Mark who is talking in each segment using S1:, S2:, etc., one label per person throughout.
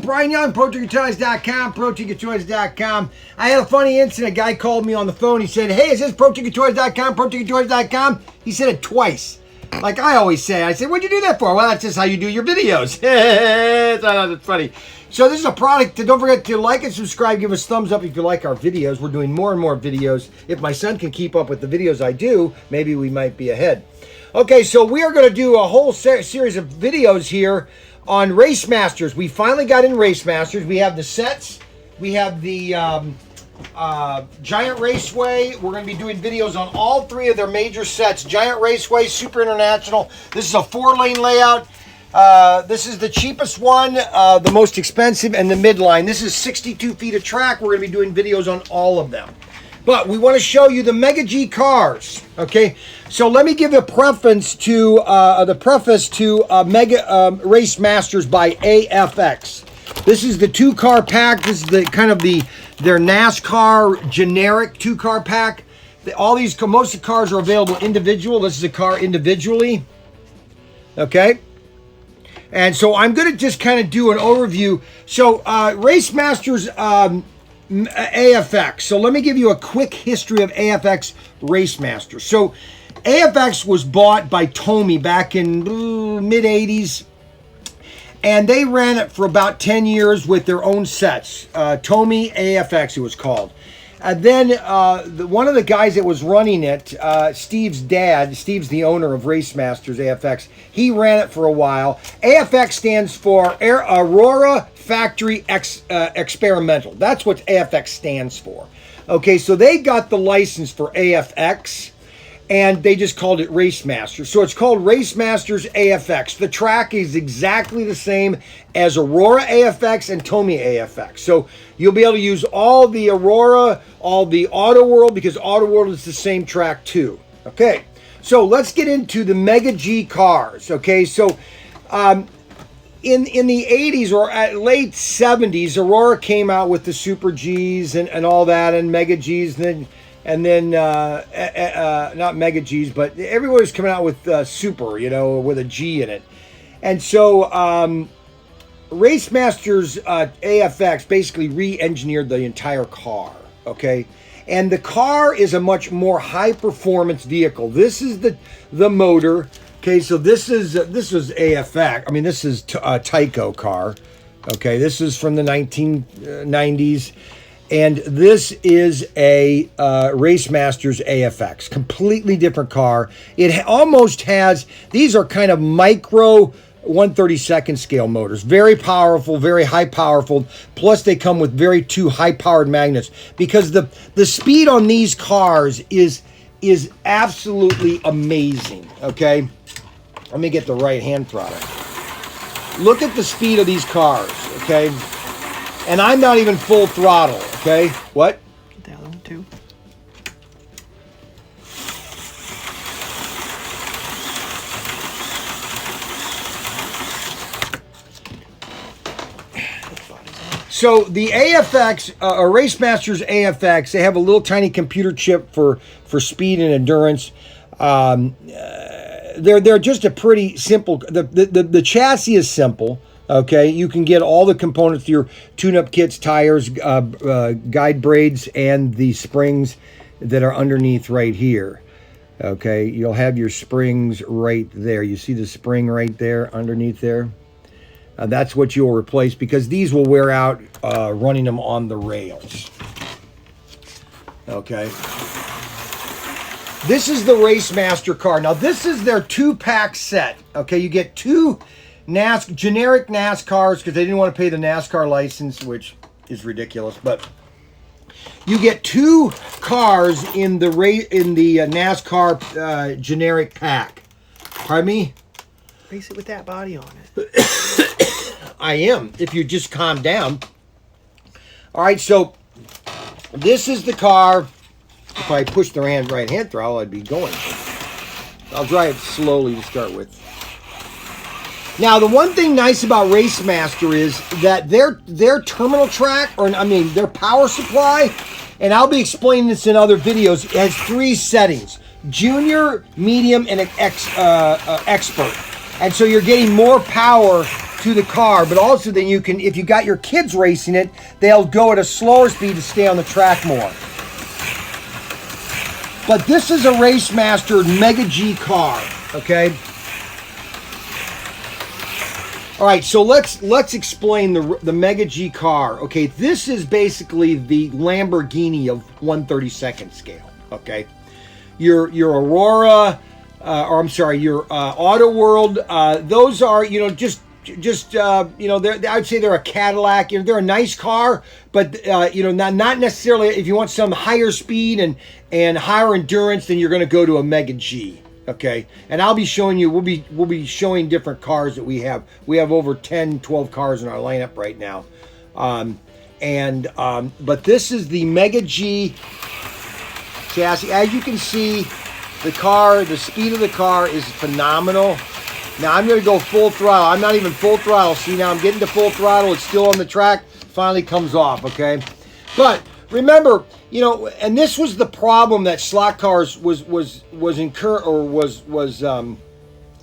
S1: Brian Young, ProTinkerToys.com, ProTinkerToys.com. I had a funny incident. A guy called me on the phone. He said, hey, is this ProTinkerToys.com, ProTinkerToys.com? He said it twice. Like I always say. I said, what'd you do that for? Well, that's just how you do your videos. That's funny. So this is a product. Don't forget to like and subscribe. Give us thumbs up if you like our videos. We're doing more and more videos. If my son can keep up with the videos I do, maybe we might be ahead. Okay, so we are going to do a whole series of videos here on Racemasters. We finally got in Racemasters. We have the sets. We have the Giant Raceway. We're going to be doing videos on all three of their major sets. Giant Raceway, Super International. This is a 4-lane layout. This is the cheapest one, the most expensive, and the midline. This is 62 feet of track. We're going to be doing videos on all of them. But we want to show you the Mega G cars. Okay, so let me give a preface to Mega Racemasters by AFX. This is the 2-car pack. This is the kind of their NASCAR generic 2-car pack. Most of the cars are available individual. This is a car individually. Okay. And so I'm going to just kind of do an overview. So Racemasters AFX. So let me give you a quick history of AFX Racemaster. So AFX was bought by Tomy back in mid-80s. And they ran it for about 10 years with their own sets. Tomy AFX, it was called. And then one of the guys that was running it, Steve's dad, Steve's the owner of Racemasters AFX, he ran it for a while. AFX stands for Aurora Factory Experimental. That's what AFX stands for. Okay, so they got the license for AFX, and they just called it Racemasters. So it's called Racemasters AFX. The track is exactly the same as Aurora AFX and Tomy AFX. So you'll be able to use all the Aurora, all the Auto World, because Auto World is the same track too. Okay, so let's get into the Mega G cars. Okay, so in the 80s or at late 70s, Aurora came out with the Super Gs and all that, and Mega Gs, and then not Mega Gs, but everybody was coming out with Super, you know, with a G in it. And so Racemasters AFX basically re-engineered the entire car, okay? And the car is a much more high-performance vehicle. This is the motor, okay? So this is AFX. I mean, this is a Tyco car, okay? This is from the 1990s. And this is a Racemasters AFX, completely different car. It almost has, these are kind of micro 1/32 scale motors. Very powerful, very high powerful. Plus they come with two high powered magnets, because the speed on these cars is absolutely amazing, okay? Let me get the right hand throttle. Look at the speed of these cars, okay? And I'm not even full throttle, okay? What?
S2: Get the other one too.
S1: So the AFX, Racemasters AFX, they have a little tiny computer chip for speed and endurance. They're just a pretty simple. The chassis is simple. Okay, you can get all the components, your tune-up kits, tires, guide braids, and the springs that are underneath right here. Okay, you'll have your springs right there. You see the spring right there, underneath there? That's what you'll replace, because these will wear out running them on the rails. Okay. This is the Racemaster car. Now, this is their 2-pack set. Okay, you get two generic NASCARs, because they didn't want to pay the NASCAR license, which is ridiculous. But you get 2 cars in the NASCAR generic pack. Pardon me?
S2: Race it with that body on it.
S1: I am, if you just calm down. All right, so this is the car. If I push the right hand throttle, I'd be going. I'll drive slowly to start with. Now, the one thing nice about Racemaster is that their terminal track, their power supply, and I'll be explaining this in other videos, it has 3 settings: junior, medium, and expert. And so you're getting more power to the car, but also then you can, if you got your kids racing it, they'll go at a slower speed to stay on the track more. But this is a Racemaster Mega G car, okay? All right, so let's explain the Mega G car. Okay, this is basically the Lamborghini of 1/32nd scale. Okay, your Aurora, or I'm sorry, your Auto World. Those are, you know, just you know, I'd say they're a Cadillac. You know, they're a nice car, but you know, not necessarily. If you want some higher speed and higher endurance, then you're going to go to a Mega G. Okay, and I'll be showing you, we'll be showing different cars that we have. We have over 10, 12 cars in our lineup right now. But this is the Mega G chassis. As you can see, the speed of the car is phenomenal. Now I'm going to go full throttle. I'm not even full throttle. See, now I'm getting to full throttle. It's still on the track. Finally comes off, okay? But remember, you know, and this was the problem that Slotcars was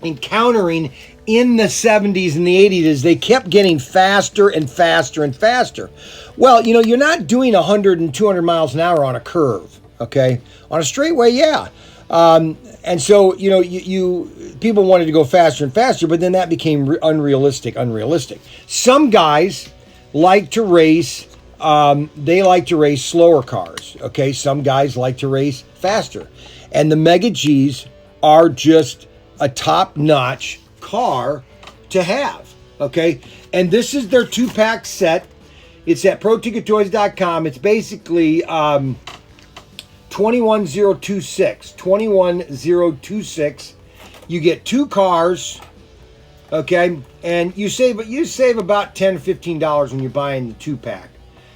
S1: encountering in the 70s and the 80s, is they kept getting faster and faster and faster. Well, you know, you're not doing 100 and 200 miles an hour on a curve, okay? On a straightaway, yeah. And so, you know, people wanted to go faster and faster, but then that became unrealistic. Some guys like to race. They like to race slower cars, okay? Some guys like to race faster. And the Mega Gs are just a top-notch car to have, okay? And this is their 2-pack set. It's at ProTinkerToys.com. It's basically 21026. 21026. You get 2 cars, okay? And you save about $10, $15 when you're buying the 2-pack.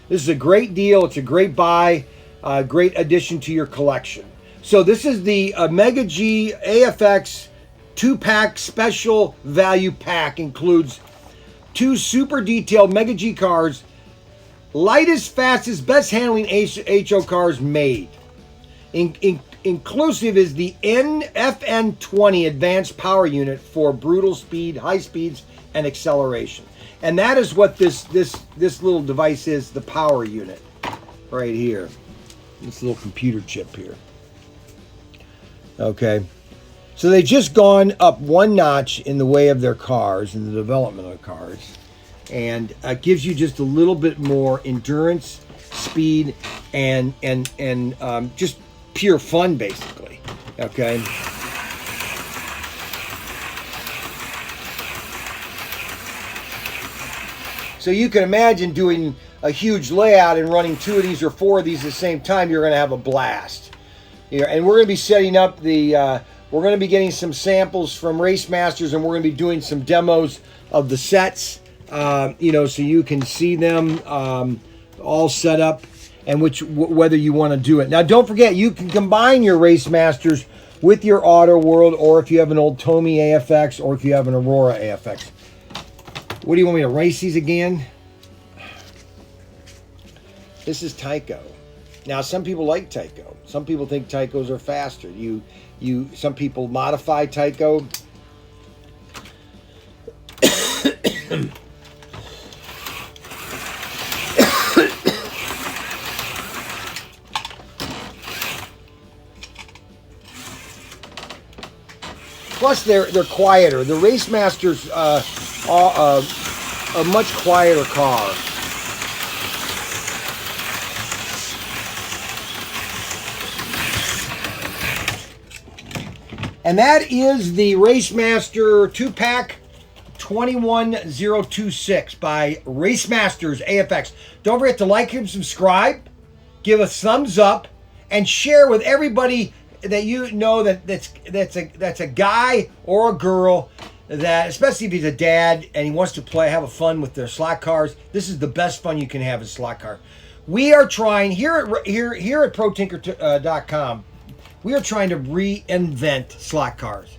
S1: This is a great deal. It's a great buy, great addition to your collection. So this is the Mega G AFX 2-pack special value pack. Includes 2 super detailed Mega G cars, lightest, fastest, best handling HO cars made. Inclusive is the FN20 advanced power unit for brutal speed, high speeds, and acceleration. And that is what this little device is, the power unit right here. This little computer chip here. Okay. So they've just gone up 1 notch in the way of their cars, in the development of the cars. And it gives you just a little bit more endurance, speed, and just pure fun, basically. Okay. So you can imagine doing a huge layout and running 2 of these or 4 of these at the same time. You're going to have a blast. And we're going to be setting up we're going to be getting some samples from Racemasters, and we're going to be doing some demos of the sets, you know, so you can see them all set up and whether you want to do it. Now, don't forget, you can combine your Racemasters with your Auto World, or if you have an old Tomy AFX, or if you have an Aurora AFX. What do you want me to race these again? This is Tyco. Now, some people like Tyco. Some people think Tycos are faster. Some people modify Tyco. Plus, they're quieter. The Racemasters are a much quieter car. And that is the Racemaster 2-pack 21026 by Racemasters AFX. Don't forget to like and subscribe, give a thumbs up, and share with everybody that you know that's a guy or a girl that, especially if he's a dad and he wants to have a fun with their slot cars. This is the best fun you can have in slot car. We are trying here at ProTinker.com. We are trying to reinvent slot cars,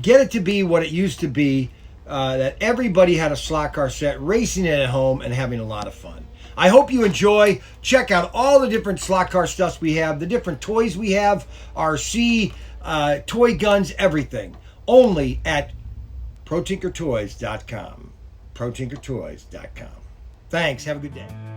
S1: get it to be what it used to be, that everybody had a slot car set, racing it at home and having a lot of fun. I hope you enjoy. Check out all the different slot car stuff we have, the different toys we have, RC, toy guns, everything. Only at ProTinkerToys.com. ProTinkerToys.com. Thanks. Have a good day.